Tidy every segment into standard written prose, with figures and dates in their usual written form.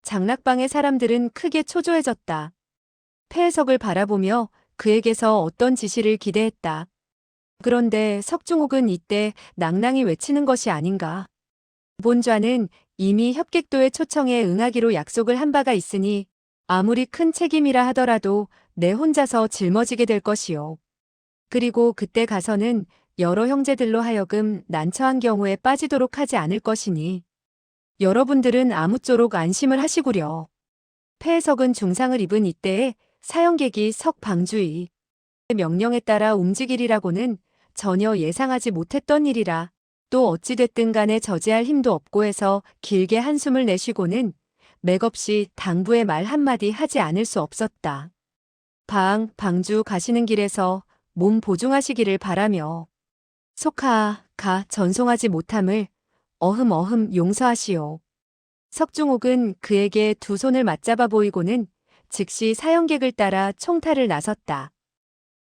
장락방의 사람들은 크게 초조해졌다. 폐해석을 바라보며 그에게서 어떤 지시를 기대했다. 그런데 석중옥은 이때 낭낭이 외치는 것이 아닌가. 본좌는 이미 협객도의 초청에 응하기로 약속을 한 바가 있으니 아무리 큰 책임이라 하더라도 내 혼자서 짊어지게 될 것이요. 그리고 그때 가서는 여러 형제들로 하여금 난처한 경우에 빠지도록 하지 않을 것이니 여러분들은 아무쪼록 안심을 하시구려. 폐해석은 중상을 입은 이때에 사형객이 석방주의 명령에 따라 움직이리라고는 전혀 예상하지 못했던 일이라 또 어찌됐든 간에 저지할 힘도 없고 해서 길게 한숨을 내쉬고는 맥없이 당부의 말 한마디 하지 않을 수 없었다. 방주 가시는 길에서 몸 보중하시기를 바라며 속하 전송하지 못함을 어흠 용서하시오. 석중옥은 그에게 두 손을 맞잡아 보이고는 즉시 사형객을 따라 총탈을 나섰다.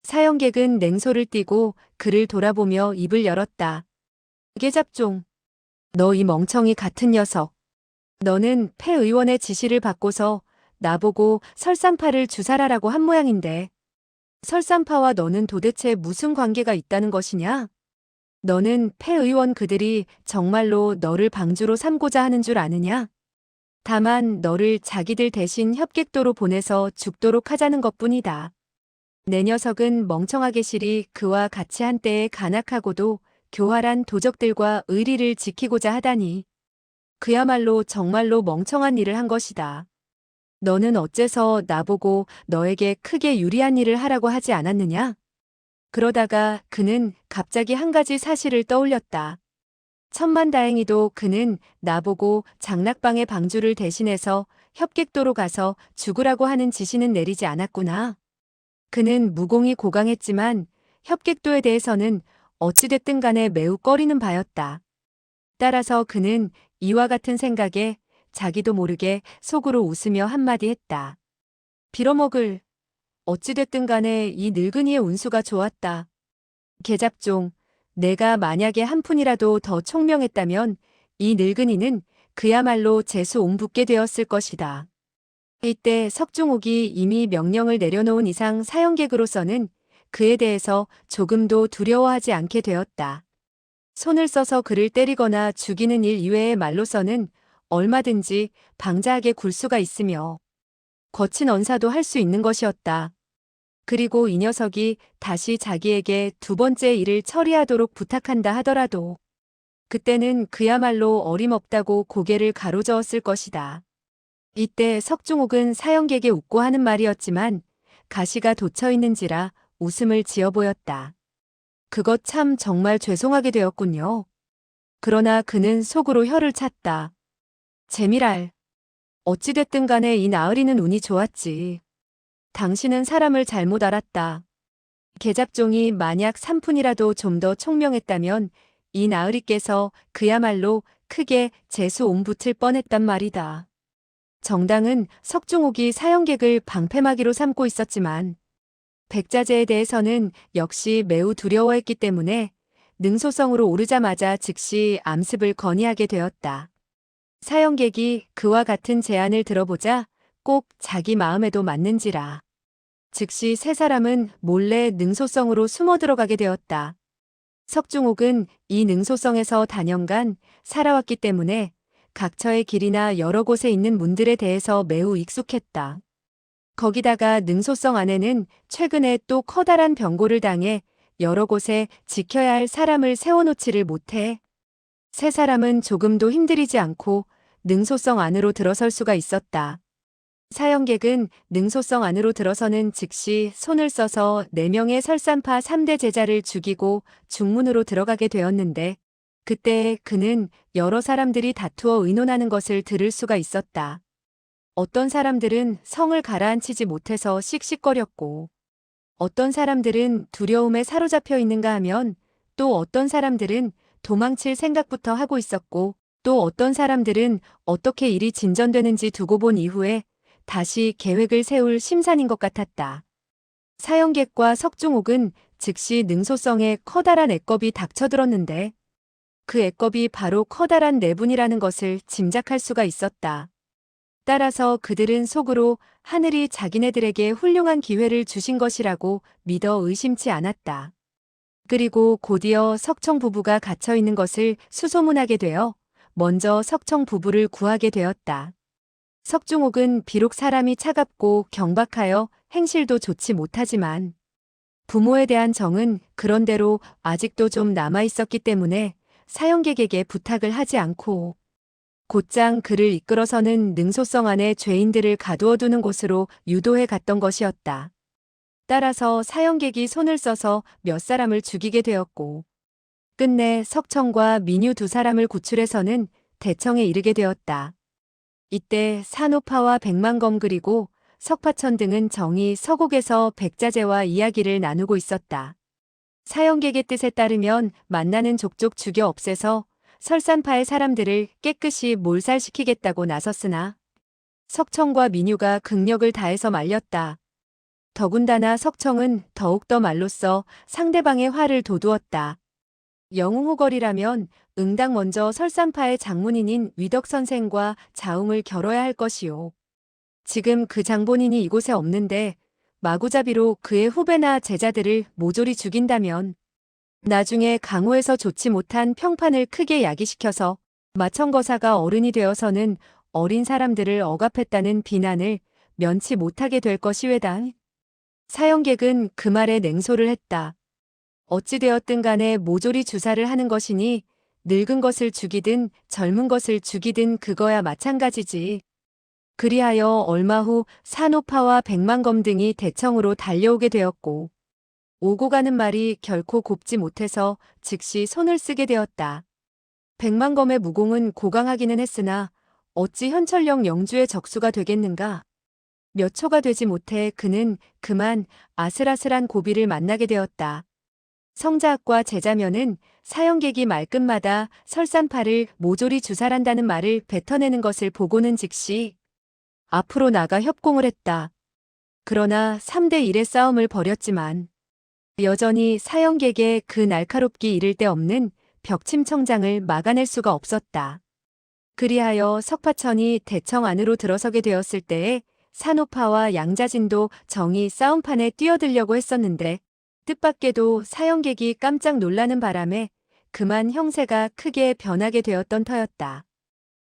사형객은 냉소를 띠고 그를 돌아보며 입을 열었다. 계잡종, 너 이 멍청이 같은 녀석. 너는 폐의원의 지시를 받고서 나보고 설산파를 주살하라고 한 모양인데 설산파와 너는 도대체 무슨 관계가 있다는 것이냐? 너는 폐의원 그들이 정말로 너를 방주로 삼고자 하는 줄 아느냐? 다만 너를 자기들 대신 협객도로 보내서 죽도록 하자는 것뿐이다. 내 녀석은 멍청하게 실이 그와 같이 한때에 간악하고도 교활한 도적들과 의리를 지키고자 하다니. 그야말로 정말로 멍청한 일을 한 것이다. 너는 어째서 나보고 너에게 크게 유리한 일을 하라고 하지 않았느냐? 그러다가 그는 갑자기 한 가지 사실을 떠올렸다. 천만다행히도 그는 나보고 장락방의 방주를 대신해서 협객도로 가서 죽으라고 하는 지시는 내리지 않았구나. 그는 무공이 고강했지만 협객도에 대해서는 어찌됐든 간에 매우 꺼리는 바였다. 따라서 그는 이와 같은 생각에 자기도 모르게 속으로 웃으며 한마디 했다. 빌어먹을. 어찌됐든 간에 이 늙은이의 운수가 좋았다. 계잡종, 내가 만약에 한 푼이라도 더 총명했다면 이 늙은이는 그야말로 재수 옹붓게 되었을 것이다. 이때 석중옥이 이미 명령을 내려놓은 이상 사형객으로서는 그에 대해서 조금도 두려워하지 않게 되었다. 손을 써서 그를 때리거나 죽이는 일 이외의 말로서는 얼마든지 방자하게 굴 수가 있으며 거친 언사도 할 수 있는 것이었다. 그리고 이 녀석이 다시 자기에게 두 번째 일을 처리하도록 부탁한다 하더라도 그때는 그야말로 어림없다고 고개를 가로저었을 것이다. 이때 석중옥은 사형객에 웃고 하는 말이었지만 가시가 돋쳐 있는지라 웃음을 지어 보였다. 그것 참 정말 죄송하게 되었군요. 그러나 그는 속으로 혀를 찼다. 재미랄. 어찌됐든 간에 이 나으리는 운이 좋았지. 당신은 사람을 잘못 알았다. 계잡종이 만약 3푼이라도 좀 더 총명했다면 이 나으리께서 그야말로 크게 재수 옹붙을 뻔했단 말이다. 정당은 석중옥이 사형객을 방패막이로 삼고 있었지만 백자재에 대해서는 역시 매우 두려워했기 때문에 능소성으로 오르자마자 즉시 암습을 건의하게 되었다. 사형객이 그와 같은 제안을 들어보자 꼭 자기 마음에도 맞는지라. 즉시 세 사람은 몰래 능소성으로 숨어 들어가게 되었다. 석중옥은 이 능소성에서 단연간 살아왔기 때문에 각처의 길이나 여러 곳에 있는 문들에 대해서 매우 익숙했다. 거기다가 능소성 안에는 최근에 또 커다란 병고를 당해 여러 곳에 지켜야 할 사람을 세워놓지를 못해 세 사람은 조금도 힘들이지 않고 능소성 안으로 들어설 수가 있었다. 사형객은 능소성 안으로 들어서는 즉시 손을 써서 4명의 설산파 3대 제자를 죽이고 중문으로 들어가게 되었는데 그때 그는 여러 사람들이 다투어 의논하는 것을 들을 수가 있었다. 어떤 사람들은 성을 가라앉히지 못해서 씩씩거렸고 어떤 사람들은 두려움에 사로잡혀 있는가 하면 또 어떤 사람들은 도망칠 생각부터 하고 있었고 또 어떤 사람들은 어떻게 일이 진전되는지 두고 본 이후에 다시 계획을 세울 심산인 것 같았다. 사형객과 석중옥은 즉시 능소성에 커다란 애겁이 닥쳐들었는데 그 애겁이 바로 커다란 내분이라는 것을 짐작할 수가 있었다. 따라서 그들은 속으로 하늘이 자기네들에게 훌륭한 기회를 주신 것이라고 믿어 의심치 않았다. 그리고 곧이어 석청 부부가 갇혀 있는 것을 수소문하게 되어 먼저 석청 부부를 구하게 되었다. 석중옥은 비록 사람이 차갑고 경박하여 행실도 좋지 못하지만 부모에 대한 정은 그런대로 아직도 좀 남아 있었기 때문에 사형객에게 부탁을 하지 않고 곧장 그를 이끌어서는 능소성 안에 죄인들을 가두어 두는 곳으로 유도해 갔던 것이었다. 따라서 사형객이 손을 써서 몇 사람을 죽이게 되었고 끝내 석청과 민유 두 사람을 구출해서는 대청에 이르게 되었다. 이때 산호파와 백만검 그리고 석파천 등은 정의 서곡에서 백자재와 이야기를 나누고 있었다. 사형객의 뜻에 따르면 만나는 족족 죽여 없애서 설산파의 사람들을 깨끗이 몰살시키겠다고 나섰으나 석청과 민유가 극력을 다해서 말렸다. 더군다나 석청은 더욱더 말로써 상대방의 화를 돋우었다. 영웅호걸이라면 응당 먼저 설산파의 장본인인 위덕선생과 자웅을 겨뤄야 할 것이요. 지금 그 장본인이 이곳에 없는데 마구잡이로 그의 후배나 제자들을 모조리 죽인다면 나중에 강호에서 좋지 못한 평판을 크게 야기시켜서 마청거사가 어른이 되어서는 어린 사람들을 억압했다는 비난을 면치 못하게 될 것이외다. 사형객은 그 말에 냉소를 했다. 어찌되었든 간에 모조리 주사를 하는 것이니 늙은 것을 죽이든 젊은 것을 죽이든 그거야 마찬가지지. 그리하여 얼마 후 산호파와 백만검 등이 대청으로 달려오게 되었고 오고 가는 말이 결코 곱지 못해서 즉시 손을 쓰게 되었다. 백만검의 무공은 고강하기는 했으나 어찌 현철령 영주의 적수가 되겠는가. 몇 초가 되지 못해 그는 그만 아슬아슬한 고비를 만나게 되었다. 성자학과 제자면은 사형객이 말끝마다 설산파를 모조리 주살한다는 말을 뱉어내는 것을 보고는 즉시 앞으로 나가 협공을 했다. 그러나 3대 1의 싸움을 벌였지만 여전히 사형객의 그 날카롭기 이를 데 없는 벽침청장을 막아낼 수가 없었다. 그리하여 석파천이 대청 안으로 들어서게 되었을 때에 산호파와 양자진도 정이 싸움판에 뛰어들려고 했었는데 뜻밖에도 사형객이 깜짝 놀라는 바람에 그만 형세가 크게 변하게 되었던 터였다.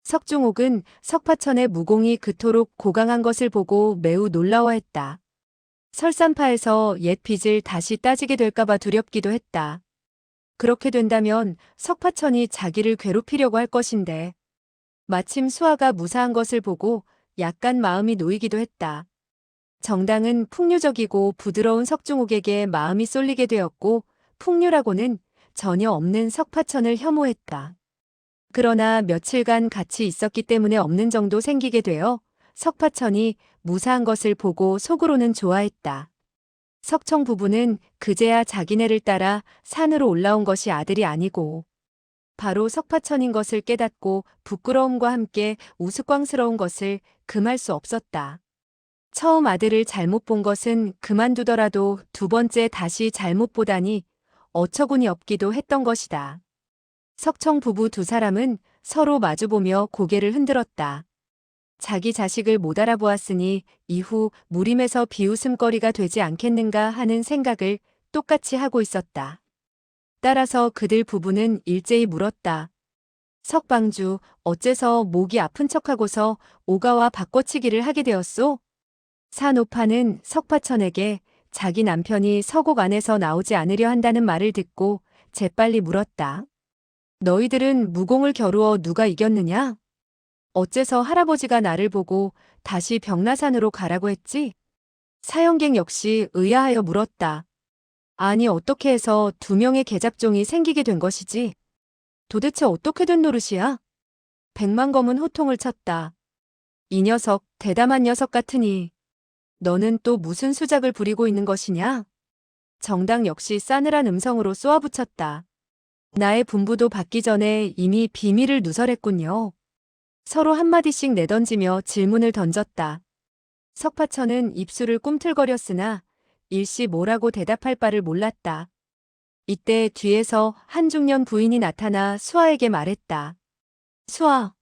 석중옥은 석파천의 무공이 그토록 고강한 것을 보고 매우 놀라워했다. 설산파에서 옛 빚을 다시 따지게 될까봐 두렵기도 했다. 그렇게 된다면 석파천이 자기를 괴롭히려고 할 것인데 마침 수아가 무사한 것을 보고 약간 마음이 놓이기도 했다. 정당은 풍류적이고 부드러운 석중옥에게 마음이 쏠리게 되었고 풍류라고는 전혀 없는 석파천을 혐오했다. 그러나 며칠간 같이 있었기 때문에 없는 정도 생기게 되어 석파천이 무사한 것을 보고 속으로는 좋아했다. 석청 부부는 그제야 자기네를 따라 산으로 올라온 것이 아들이 아니고 바로 석파천인 것을 깨닫고 부끄러움과 함께 우스꽝스러운 것을 금할 수 없었다. 처음 아들을 잘못 본 것은 그만두더라도 두 번째 다시 잘못 보다니 어처구니 없기도 했던 것이다. 석청 부부 두 사람은 서로 마주보며 고개를 흔들었다. 자기 자식을 못 알아보았으니 이후 무림에서 비웃음거리가 되지 않겠는가 하는 생각을 똑같이 하고 있었다. 따라서 그들 부부는 일제히 물었다. 석방주, 어째서 목이 아픈 척하고서 오가와 바꿔치기를 하게 되었소? 산오파는 석파천에게 자기 남편이 서곡 안에서 나오지 않으려 한다는 말을 듣고 재빨리 물었다. 너희들은 무공을 겨루어 누가 이겼느냐? 어째서 할아버지가 나를 보고 다시 병나산으로 가라고 했지? 사형객 역시 의아하여 물었다. 아니 어떻게 해서 두 명의 계잡종이 생기게 된 것이지? 도대체 어떻게 된 노릇이야? 백만검은 호통을 쳤다. 이 녀석, 대담한 녀석 같으니 너는 또 무슨 수작을 부리고 있는 것이냐? 정당 역시 싸늘한 음성으로 쏘아붙였다. 나의 분부도 받기 전에 이미 비밀을 누설했군요. 서로 한마디씩 내던지며 질문을 던졌다. 석파천은 입술을 꿈틀거렸으나 일시 뭐라고 대답할 바를 몰랐다. 이때 뒤에서 한중년 부인이 나타나 수아에게 말했다. 수아,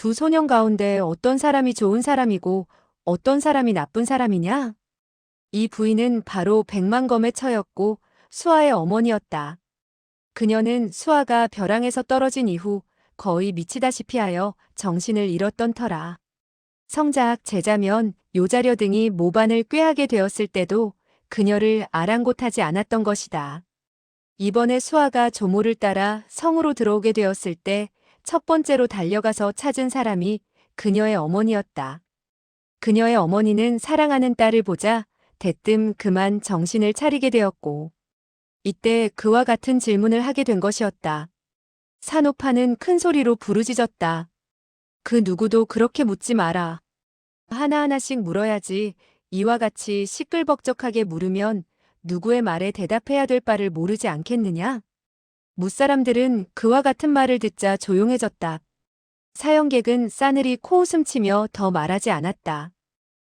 두 소년 가운데 어떤 사람이 좋은 사람이고 어떤 사람이 나쁜 사람이냐? 이 부인은 바로 백만검의 처였고 수아의 어머니였다. 그녀는 수아가 벼랑에서 떨어진 이후 거의 미치다시피 하여 정신을 잃었던 터라. 성작, 제자면, 요자녀 등이 모반을 꾀하게 되었을 때도 그녀를 아랑곳하지 않았던 것이다. 이번에 수아가 조모를 따라 성으로 들어오게 되었을 때 첫 번째로 달려가서 찾은 사람이 그녀의 어머니였다. 그녀의 어머니는 사랑하는 딸을 보자 대뜸 그만 정신을 차리게 되었고, 이때 그와 같은 질문을 하게 된 것이었다. 산호파는 큰 소리로 부르짖었다. 그 누구도 그렇게 묻지 마라. 하나하나씩 물어야지. 이와 같이 시끌벅적하게 물으면 누구의 말에 대답해야 될 바를 모르지 않겠느냐? 무사람들은 그와 같은 말을 듣자 조용해졌다. 사형객은 싸늘히 코웃음치며 더 말하지 않았다.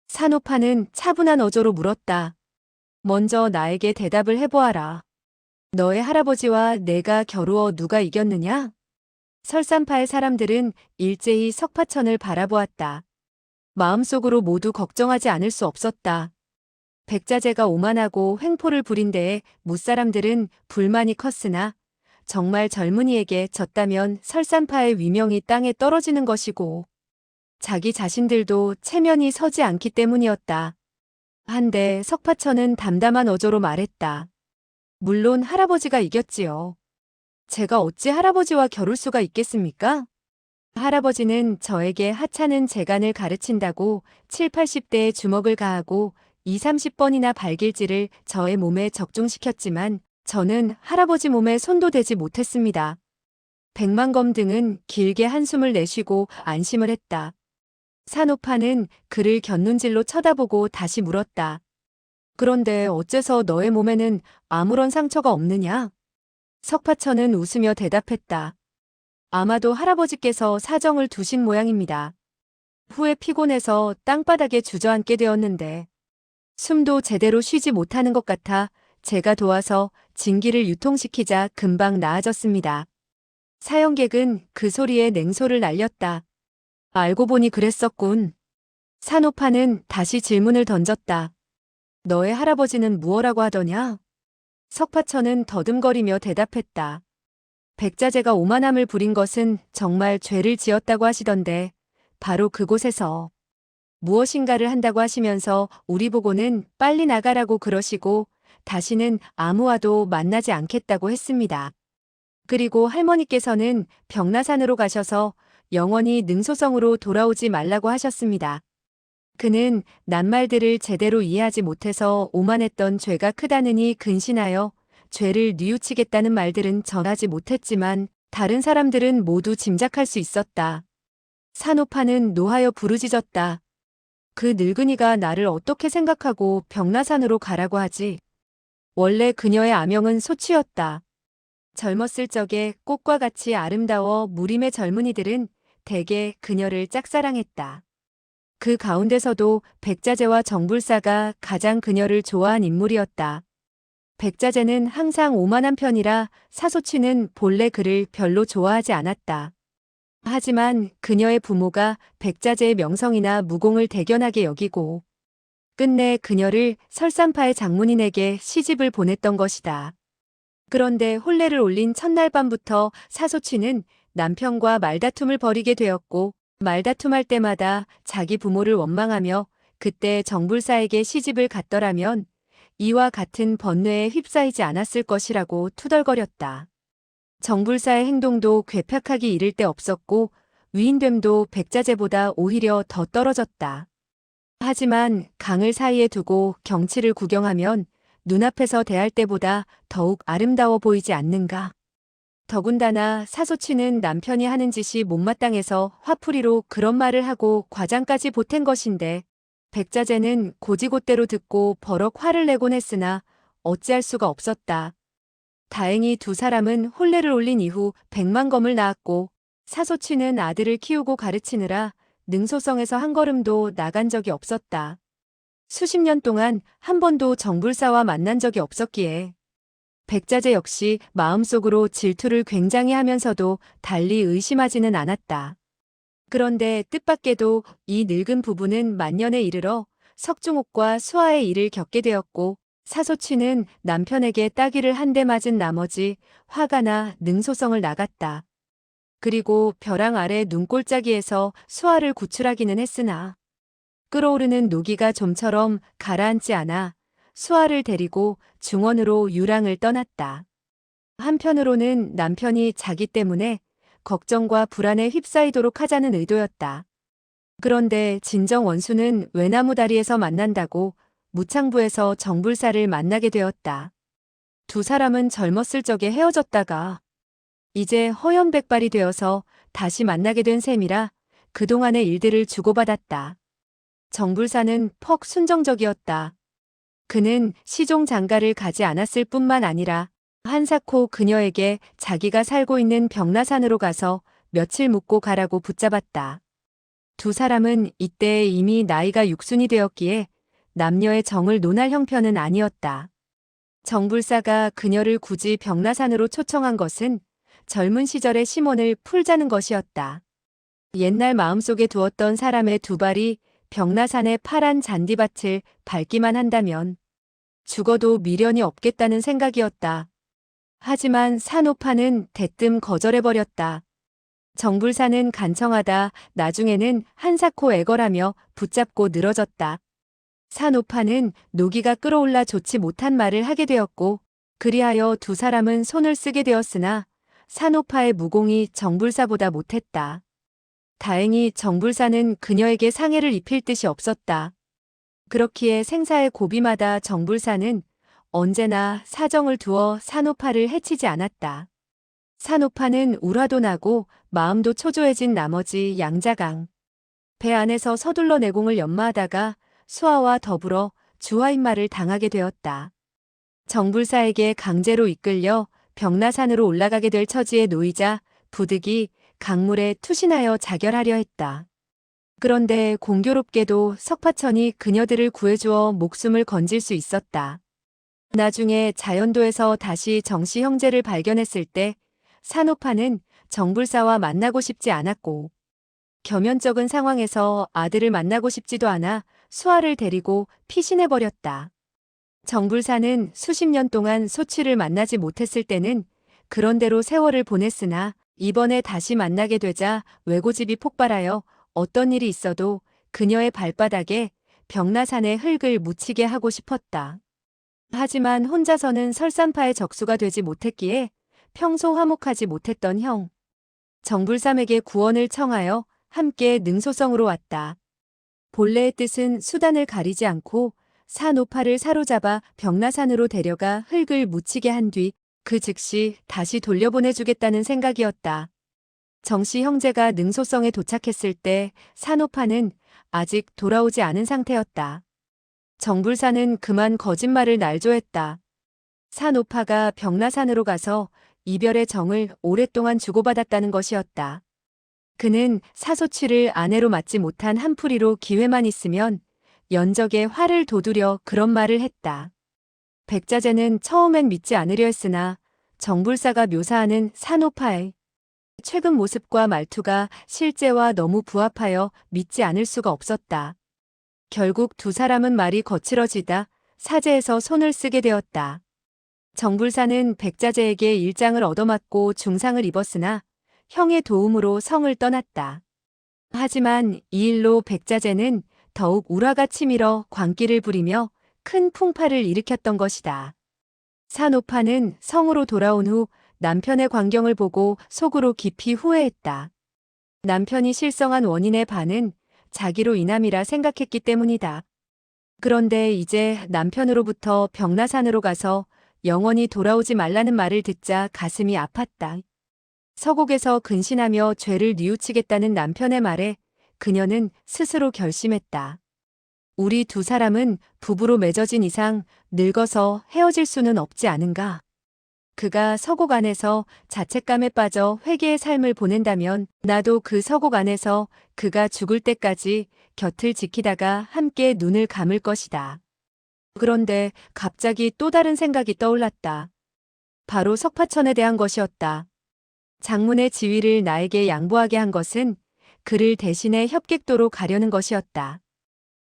산호파는 차분한 어조로 물었다. 먼저 나에게 대답을 해보아라. 너의 할아버지와 내가 겨루어 누가 이겼느냐? 설산파의 사람들은 일제히 석파천을 바라보았다. 마음속으로 모두 걱정하지 않을 수 없었다. 백자재가 오만하고 횡포를 부린 데에 무사람들은 불만이 컸으나 정말 젊은이에게 졌다면 설산파의 위명이 땅에 떨어지는 것이고 자기 자신들도 체면이 서지 않기 때문이었다. 한데 석파천은 담담한 어조로 말했다. 물론 할아버지가 이겼지요. 제가 어찌 할아버지와 겨룰 수가 있겠습니까? 할아버지는 저에게 하찮은 재간을 가르친다고 7, 80대에 주먹을 가하고 2, 30번이나 발길질을 저의 몸에 적중시켰지만 저는 할아버지 몸에 손도 대지 못했습니다. 백만검 등은 길게 한숨을 내쉬고 안심을 했다. 산호파는 그를 곁눈질로 쳐다보고 다시 물었다. 그런데 어째서 너의 몸에는 아무런 상처가 없느냐? 석파천은 웃으며 대답했다. 아마도 할아버지께서 사정을 두신 모양입니다. 후에 피곤해서 땅바닥에 주저앉게 되었는데 숨도 제대로 쉬지 못하는 것 같아 제가 도와서 진기를 유통시키자 금방 나아졌습니다. 사형객은 그 소리에 냉소를 날렸다. 알고 보니 그랬었군. 산호파는 다시 질문을 던졌다. 너의 할아버지는 무엇라고 하더냐? 석파천은 더듬거리며 대답했다. 백자재가 오만함을 부린 것은 정말 죄를 지었다고 하시던데 바로 그곳에서 무엇인가를 한다고 하시면서 우리 보고는 빨리 나가라고 그러시고 다시는 아무와도 만나지 않겠다고 했습니다. 그리고 할머니께서는 벽라산으로 가셔서 영원히 능소성으로 돌아오지 말라고 하셨습니다. 그는 낱말들을 제대로 이해하지 못해서 오만했던 죄가 크다느니 근신하여 죄를 뉘우치겠다는 말들은 전하지 못했지만 다른 사람들은 모두 짐작할 수 있었다. 산호파는 노하여 부르짖었다. 그 늙은이가 나를 어떻게 생각하고 벽라산으로 가라고 하지? 원래 그녀의 아명은 소치였다. 젊었을 적에 꽃과 같이 아름다워 무림의 젊은이들은 대개 그녀를 짝사랑했다. 그 가운데서도 백자재와 정불사가 가장 그녀를 좋아한 인물이었다. 백자재는 항상 오만한 편이라 사소치는 본래 그를 별로 좋아하지 않았다. 하지만 그녀의 부모가 백자재의 명성이나 무공을 대견하게 여기고 끝내 그녀를 설산파의 장문인에게 시집을 보냈던 것이다. 그런데 혼례를 올린 첫날 밤부터 사소치는 남편과 말다툼을 벌이게 되었고 말다툼할 때마다 자기 부모를 원망하며 그때 정불사에게 시집을 갔더라면 이와 같은 번뇌에 휩싸이지 않았을 것이라고 투덜거렸다. 정불사의 행동도 괴팍하기 이를 데 없었고 위인됨도 백자재보다 오히려 더 떨어졌다. 하지만 강을 사이에 두고 경치를 구경하면 눈앞에서 대할 때보다 더욱 아름다워 보이지 않는가. 더군다나 사소치는 남편이 하는 짓이 못마땅해서 화풀이로 그런 말을 하고 과장까지 보탠 것인데 백자재는 고지곳대로 듣고 버럭 화를 내곤 했으나 어찌할 수가 없었다. 다행히 두 사람은 혼례를 올린 이후 백만검을 낳았고 사소치는 아들을 키우고 가르치느라 능소성에서 한 걸음도 나간 적이 없었다. 수십 년 동안 한 번도 정불사와 만난 적이 없었기에 백자재 역시 마음속으로 질투를 굉장히 하면서도 달리 의심하지는 않았다. 그런데 뜻밖에도 이 늙은 부부는 만년에 이르러 석중옥과 수아의 일을 겪게 되었고, 사소치는 남편에게 따귀를 한 대 맞은 나머지 화가 나 능소성을 나갔다. 그리고 벼랑 아래 눈꼴짜기에서 수아를 구출하기는 했으나 끓어오르는 노기가 좀처럼 가라앉지 않아 수아를 데리고 중원으로 유랑을 떠났다. 한편으로는 남편이 자기 때문에 걱정과 불안에 휩싸이도록 하자는 의도였다. 그런데 진정 원수는 외나무 다리에서 만난다고 무창부에서 정불사를 만나게 되었다. 두 사람은 젊었을 적에 헤어졌다가 이제 허연백발이 되어서 다시 만나게 된 셈이라 그동안의 일들을 주고받았다. 정불사는 퍽 순정적이었다. 그는 시종 장가를 가지 않았을 뿐만 아니라 한사코 그녀에게 자기가 살고 있는 벽라산으로 가서 며칠 묵고 가라고 붙잡았다. 두 사람은 이때 이미 나이가 육순이 되었기에 남녀의 정을 논할 형편은 아니었다. 정불사가 그녀를 굳이 벽라산으로 초청한 것은 젊은 시절의 심원을 풀자는 것이었다. 옛날 마음속에 두었던 사람의 두 발이 벽라산의 파란 잔디밭을 밟기만 한다면 죽어도 미련이 없겠다는 생각이었다. 하지만 산호파는 대뜸 거절해버렸다. 정불사는 간청하다 나중에는 한사코 애걸하며 붙잡고 늘어졌다. 산호파는 노기가 끌어올라 좋지 못한 말을 하게 되었고, 그리하여 두 사람은 손을 쓰게 되었으나 산호파의 무공이 정불사보다 못했다. 다행히 정불사는 그녀에게 상해를 입힐 뜻이 없었다. 그렇기에 생사의 고비마다 정불사는 언제나 사정을 두어 산호파를 해치지 않았다. 산호파는 울화도 나고 마음도 초조해진 나머지 양자강. 배 안에서 서둘러 내공을 연마하다가 수아와 더불어 주화인마를 당하게 되었다. 정불사에게 강제로 이끌려 벽라산으로 올라가게 될 처지에 놓이자 부득이 강물에 투신하여 자결하려 했다. 그런데 공교롭게도 석파천이 그녀들을 구해주어 목숨을 건질 수 있었다. 나중에 자연도에서 다시 정씨 형제를 발견했을 때 산호파는 정불사와 만나고 싶지 않았고, 겸연쩍은 상황에서 아들을 만나고 싶지도 않아 수아를 데리고 피신해버렸다. 정불사는 수십 년 동안 소취를 만나지 못했을 때는 그런대로 세월을 보냈으나 이번에 다시 만나게 되자 외고집이 폭발하여 어떤 일이 있어도 그녀의 발바닥에 벽라산의 흙을 묻히게 하고 싶었다. 하지만 혼자서는 설산파의 적수가 되지 못했기에 평소 화목하지 못했던 형 정불삼에게 구원을 청하여 함께 능소성으로 왔다. 본래의 뜻은 수단을 가리지 않고 산오파를 사로잡아 벽라산으로 데려가 흙을 묻히게 한 뒤 그 즉시 다시 돌려보내주겠다는 생각이었다. 정씨 형제가 능소성에 도착했을 때 산오파는 아직 돌아오지 않은 상태였다. 정불사는 그만 거짓말을 날조했다. 산오파가 벽라산으로 가서 이별의 정을 오랫동안 주고받았다는 것이었다. 그는 사소취를 아내로 맞지 못한 한풀이로 기회만 있으면 연적에 화를 돋우려 그런 말을 했다. 백자재는 처음엔 믿지 않으려 했으나 정불사가 묘사하는 산오파의 최근 모습과 말투가 실제와 너무 부합하여 믿지 않을 수가 없었다. 결국 두 사람은 말이 거칠어지다 사제에서 손을 쓰게 되었다. 정불사는 백자재에게 일장을 얻어맞고 중상을 입었으나 형의 도움으로 성을 떠났다. 하지만 이 일로 백자재는 더욱 우라가 치밀어 광기를 부리며 큰 풍파를 일으켰던 것이다. 산오파는 성으로 돌아온 후 남편의 광경을 보고 속으로 깊이 후회했다. 남편이 실성한 원인의 반은 자기로 인함이라 생각했기 때문이다. 그런데 이제 남편으로부터 벽라산으로 가서 영원히 돌아오지 말라는 말을 듣자 가슴이 아팠다. 서곡에서 근신하며 죄를 뉘우치겠다는 남편의 말에 그녀는 스스로 결심했다. 우리 두 사람은 부부로 맺어진 이상 늙어서 헤어질 수는 없지 않은가. 그가 서곡 안에서 자책감에 빠져 회개의 삶을 보낸다면 나도 그 서곡 안에서 그가 죽을 때까지 곁을 지키다가 함께 눈을 감을 것이다. 그런데 갑자기 또 다른 생각이 떠올랐다. 바로 석파천에 대한 것이었다. 장문의 지위를 나에게 양보하게 한 것은 그를 대신해 협객도로 가려는 것이었다.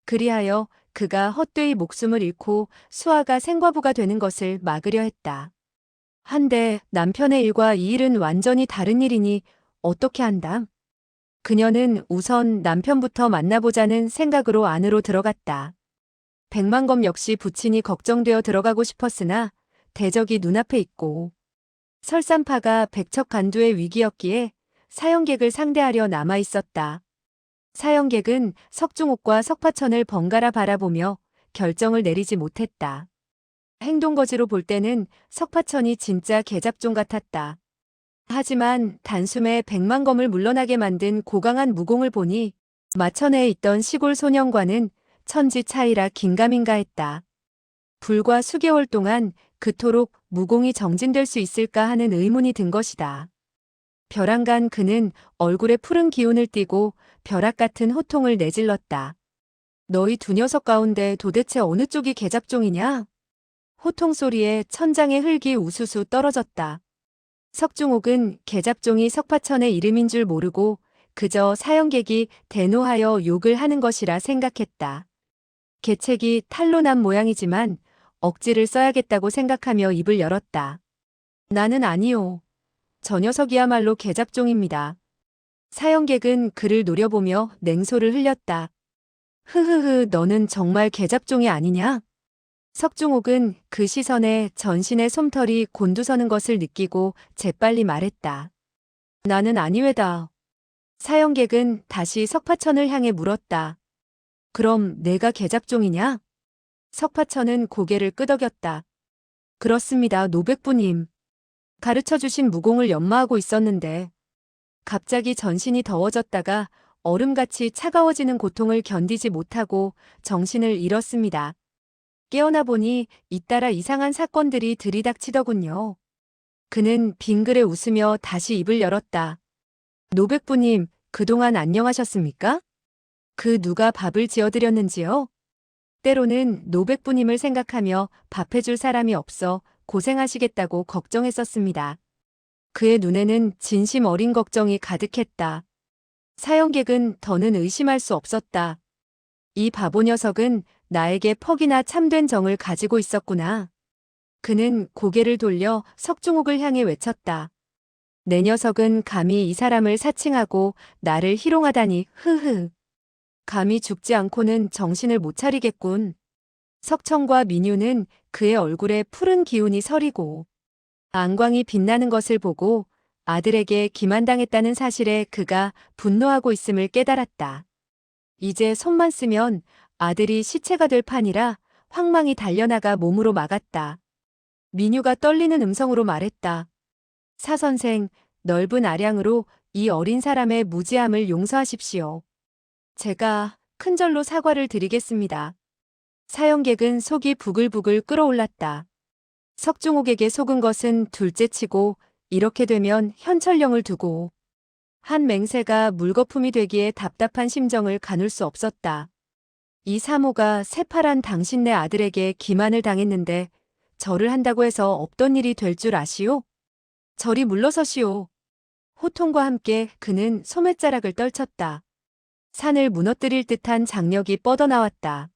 그리하여 그가 헛되이 목숨을 잃고 수아가 생과부가 되는 것을 막으려 했다. 한데 남편의 일과 이 일은 완전히 다른 일이니 어떻게 한다? 그녀는 우선 남편부터 만나보자는 생각으로 안으로 들어갔다. 백만검 역시 부친이 걱정되어 들어가고 싶었으나 대적이 눈앞에 있고 설산파가 백척간두의 위기였기에 사형객을 상대하려 남아 있었다. 사형객은 석중옥과 석파천을 번갈아 바라보며 결정을 내리지 못했다. 행동거지로 볼 때는 석파천이 진짜 계잡종 같았다. 하지만 단숨에 백만검을 물러나게 만든 고강한 무공을 보니 마천에 있던 시골 소년과는 천지 차이라 긴가민가했다. 불과 수개월 동안 그토록 무공이 정진될 수 있을까 하는 의문이 든 것이다. 벼랑간 그는 얼굴에 푸른 기운을 띠고 벼락 같은 호통을 내질렀다. 너희 두 녀석 가운데 도대체 어느 쪽이 계잡종이냐? 호통 소리에 천장의 흙이 우수수 떨어졌다. 석중옥은 계잡종이 석파천의 이름인 줄 모르고 그저 사형객이 대노하여 욕을 하는 것이라 생각했다. 계책이 탈로 난 모양이지만 억지를 써야겠다고 생각하며 입을 열었다. 나는 아니요. 저 녀석이야말로 계잡종입니다. 사형객은 그를 노려보며 냉소를 흘렸다. 흐흐흐, 너는 정말 계잡종이 아니냐? 석중옥은 그 시선에 전신의 솜털이 곤두서는 것을 느끼고 재빨리 말했다. 나는 아니외다. 사형객은 다시 석파천을 향해 물었다. 그럼 내가 계잡종이냐? 석파천은 고개를 끄덕였다. 그렇습니다, 노백부님. 가르쳐주신 무공을 연마하고 있었는데 갑자기 전신이 더워졌다가 얼음같이 차가워지는 고통을 견디지 못하고 정신을 잃었습니다. 깨어나 보니 잇따라 이상한 사건들이 들이닥치더군요. 그는 빙그레 웃으며 다시 입을 열었다. 노백부님, 그동안 안녕하셨습니까? 그 누가 밥을 지어드렸는지요? 때로는 노백부님을 생각하며 밥해줄 사람이 없어 고생하시겠다고 걱정했었습니다. 그의 눈에는 진심 어린 걱정이 가득했다. 사형객은 더는 의심할 수 없었다. 이 바보 녀석은 나에게 퍽이나 참된 정을 가지고 있었구나. 그는 고개를 돌려 석중옥을 향해 외쳤다. 내 녀석은 감히 이 사람을 사칭하고 나를 희롱하다니, 흐흐. 감히 죽지 않고는 정신을 못 차리겠군. 석청과 민유는 그의 얼굴에 푸른 기운이 서리고 안광이 빛나는 것을 보고 아들에게 기만당했다는 사실에 그가 분노하고 있음을 깨달았다. 이제 손만 쓰면 아들이 시체가 될 판이라 황망히 달려나가 몸으로 막았다. 민유가 떨리는 음성으로 말했다. 사선생, 넓은 아량으로 이 어린 사람의 무지함을 용서하십시오. 제가 큰절로 사과를 드리겠습니다. 사형객은 속이 부글부글 끓어올랐다. 석중옥에게 속은 것은 둘째치고 이렇게 되면 현철령을 두고 한 맹세가 물거품이 되기에 답답한 심정을 가눌 수 없었다. 이 사모가 새파란 당신네 아들에게 기만을 당했는데 절을 한다고 해서 없던 일이 될 줄 아시오? 저리 물러서시오. 호통과 함께 그는 소매자락을 떨쳤다. 산을 무너뜨릴 듯한 장력이 뻗어나왔다.